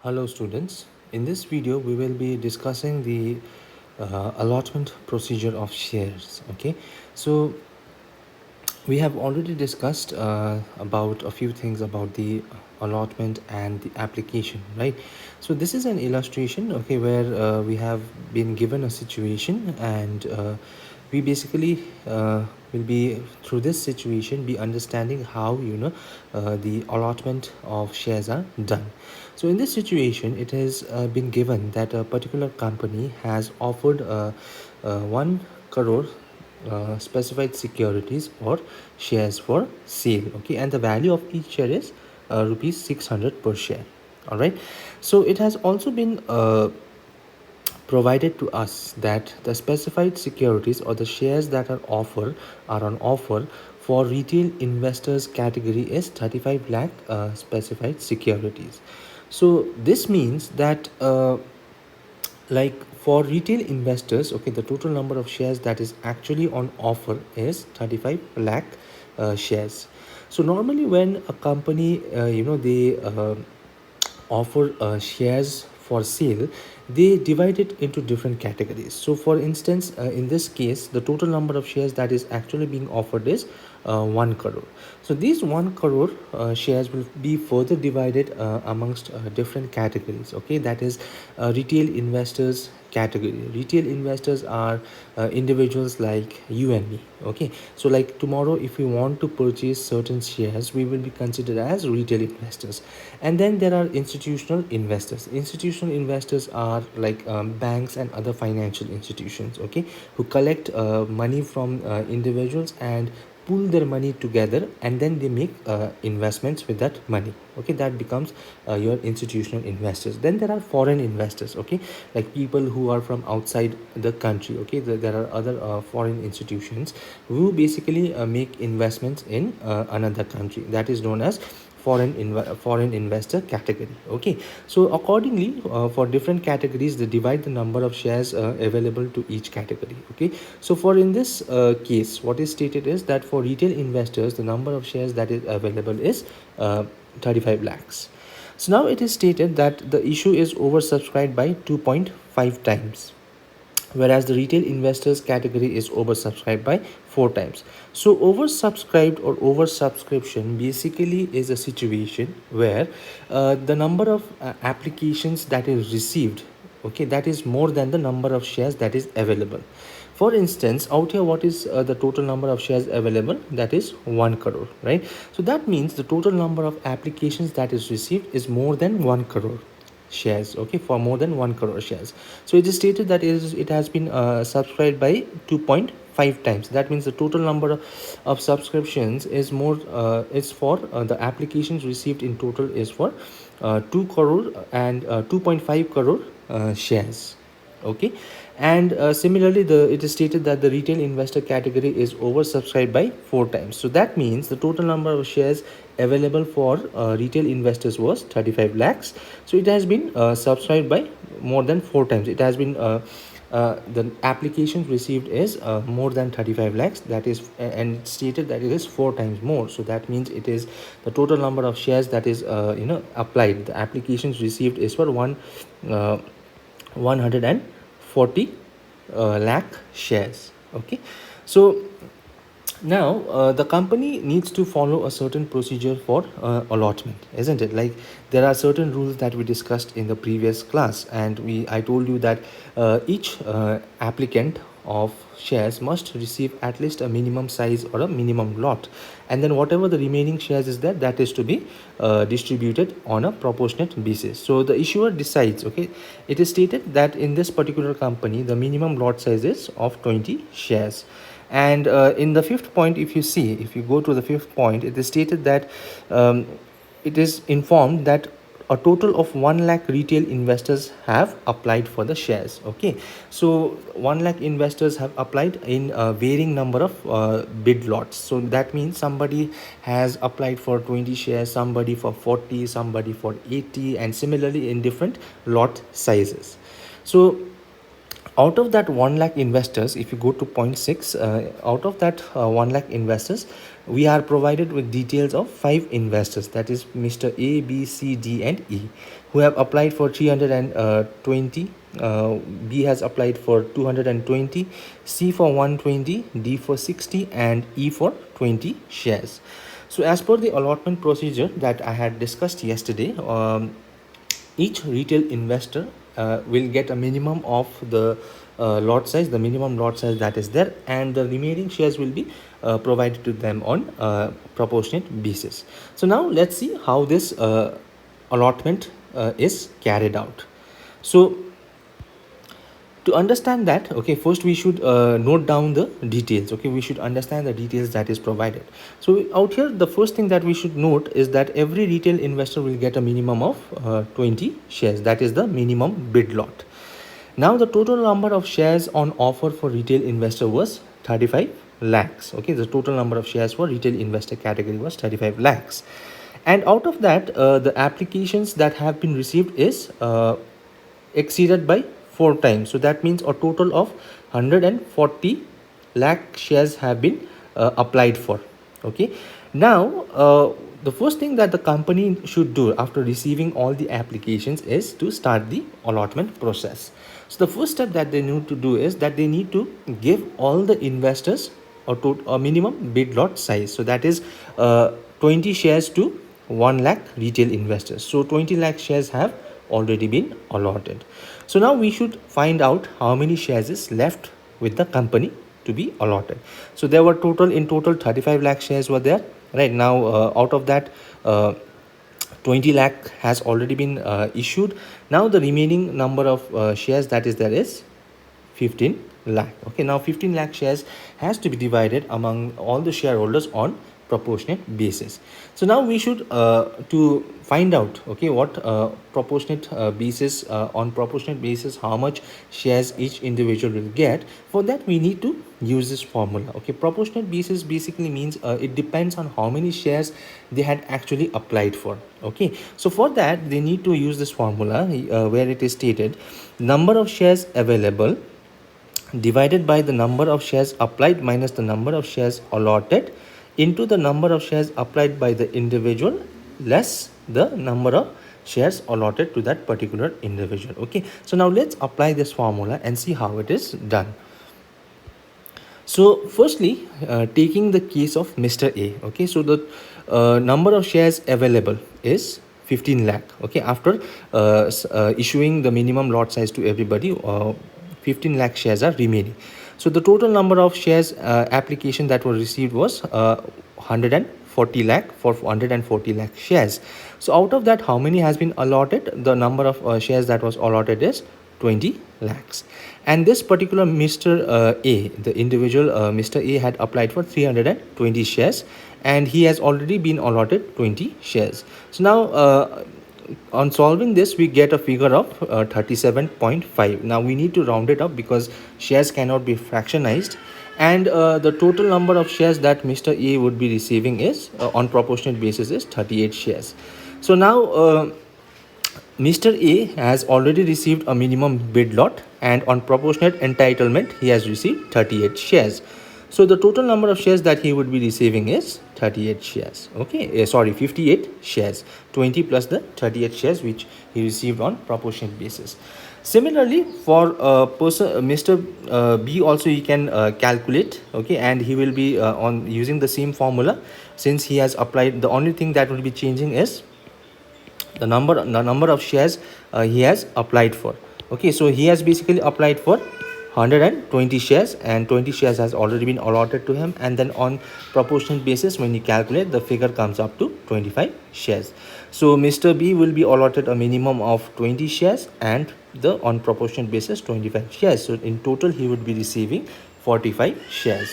Hello students, in this video we will be discussing the allotment procedure of shares. Okay, so we have already discussed about a few things about the allotment and the application, right? So this is an illustration, okay, where we have been given a situation and we basically will be through this situation be understanding how the allotment of shares are done. So in this situation it has been given that a particular company has offered 1 crore specified securities or shares for sale, okay, and the value of each share is rupees 600 per share. All right, so it has also been provided to us that the specified securities or the shares that are on offer for retail investors category is 35 lakh specified securities. So this means that like for retail investors, okay, the total number of shares that is actually on offer is 35 lakh shares. So normally when a company they offer shares for sale, they divide it into different categories. So for instance, in this case the total number of shares that is actually being offered is 1 crore. So these 1 crore shares will be further divided amongst different categories, okay, that is retail investors category. Retail investors are individuals like you and me, okay. So like tomorrow if we want to purchase certain shares, we will be considered as retail investors. And then there are institutional investors. Institutional investors are like banks and other financial institutions, okay, who collect money from individuals and pool their money together, and then they make investments with that money, okay. That becomes your institutional investors. Then there are foreign investors, okay, like people who are from outside the country, okay. There are other foreign institutions who basically make investments in another country. That is known as foreign investor category, okay. So accordingly for different categories they divide the number of shares available to each category, okay. So for in this case what is stated is that for retail investors the number of shares that is available is 35 lakhs. So now it is stated that the issue is oversubscribed by 2.5 times, whereas the retail investors category is oversubscribed by 4 times. So oversubscribed or oversubscription basically is a situation where the number of applications that is received, okay, that is more than the number of shares that is available. For instance, out here what is the total number of shares available? That is 1 crore, right? So that means the total number of applications that is received is more than 1 crore shares, okay, for more than 1 crore shares. So it is stated that it has been subscribed by 2.5 times. That means the total number of subscriptions is more is for the applications received in total is for 2 crore and 2.5 crore shares, okay. And similarly it is stated that the retail investor category is oversubscribed by 4 times. So that means the total number of shares available for retail investors was 35 lakhs. So it has been subscribed by more than 4 times. It has been the applications received is more than 35 lakhs, that is, and it's stated that it is 4 times more. So that means it is the total number of shares that is applied. The applications received is for 140 lakh shares, okay. So now the company needs to follow a certain procedure for allotment, isn't it? Like there are certain rules that we discussed in the previous class, and I told you that each applicant of shares must receive at least a minimum size or a minimum lot, and then whatever the remaining shares is there, that is to be distributed on a proportionate basis. So the issuer decides, okay. It is stated that in this particular company the minimum lot size is of 20 shares. And in the fifth point, if you go to the fifth point, it is stated that um, it is informed that a total of 1 lakh retail investors have applied for the shares, okay. So 1 lakh investors have applied in a varying number of bid lots. So that means somebody has applied for 20 shares, somebody for 40, somebody for 80, and similarly in different lot sizes. So Out of that 1 lakh investors, if you go to point 6, out of that 1 lakh investors, we are provided with details of 5 investors, that is Mr. A, B, C, D and E, who have applied for 320. B has applied for 220, C for 120, D for 60 and E for 20 shares. So as per the allotment procedure that I had discussed yesterday, each retail investor will get a minimum of the lot size, the minimum lot size that is there, and the remaining shares will be provided to them on proportionate basis. So now let's see how this allotment is carried out. So to understand that, okay, first we should note down the details. Okay, we should understand the details that is provided. So out here, the first thing that we should note is that every retail investor will get a minimum of 20 shares, that is the minimum bid lot. Now the total number of shares on offer for retail investor was 35 lakhs. Okay, the total number of shares for retail investor category was 35 lakhs, and out of that the applications that have been received is exceeded by 4 times. So that means a total of 140 lakh shares have been applied for. Okay, now the first thing that the company should do after receiving all the applications is to start the allotment process. So the first step that they need to do is that they need to give all the investors a minimum bid lot size. So that is 20 shares to 1 lakh retail investors. So 20 lakh shares have already been allotted. So now we should find out how many shares is left with the company to be allotted. So there were in total 35 lakh shares were there. Right now, out of that, 20 lakh has already been issued. Now the remaining number of shares that is there is 15 lakh. Okay, now 15 lakh shares has to be divided among all the shareholders on proportionate basis. So now we should to find out, okay, what proportionate basis, on proportionate basis how much shares each individual will get. For that we need to use this formula. Okay, proportionate basis basically means it depends on how many shares they had actually applied for. Okay, so for that they need to use this formula where it is stated number of shares available divided by the number of shares applied minus the number of shares allotted into the number of shares applied by the individual less the number of shares allotted to that particular individual. Okay, so now let's apply this formula and see how it is done. So firstly, taking the case of Mr. A. Okay, so the number of shares available is 15 lakh. Okay, after issuing the minimum lot size to everybody, 15 lakh shares are remaining. So the total number of shares application that were received was 140 lakh for 140 lakh shares. So out of that, how many has been allotted? The number of shares that was allotted is 20 lakhs. And this particular Mr. A, the individual Mr. A had applied for 320 shares and he has already been allotted 20 shares. So now on solving this we get a figure of 37.5. Now we need to round it up because shares cannot be fractionized, and the total number of shares that Mr. A would be receiving is on proportionate basis is 38 shares. So now Mr. A has already received a minimum bid lot and on proportionate entitlement he has received 38 shares. So the total number of shares that he would be receiving is 38 shares. Okay, sorry, 58 shares, 20 plus the 38 shares which he received on proportionate basis. Similarly, for Mr. B also he can calculate. Okay, and he will be on using the same formula since he has applied. The only thing that will be changing is the number of shares he has applied for. Okay, so he has basically applied for 120 shares and 20 shares has already been allotted to him, and then on proportionate basis when you calculate, the figure comes up to 25 shares. So Mr. B will be allotted a minimum of 20 shares and the on proportionate basis 25 shares. So in total he would be receiving 45 shares.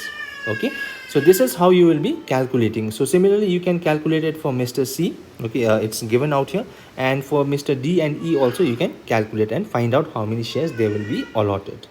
Okay, so this is how you will be calculating. So similarly you can calculate it for Mr. C. Okay, it's given out here, and for Mr. D and E also you can calculate and find out how many shares they will be allotted.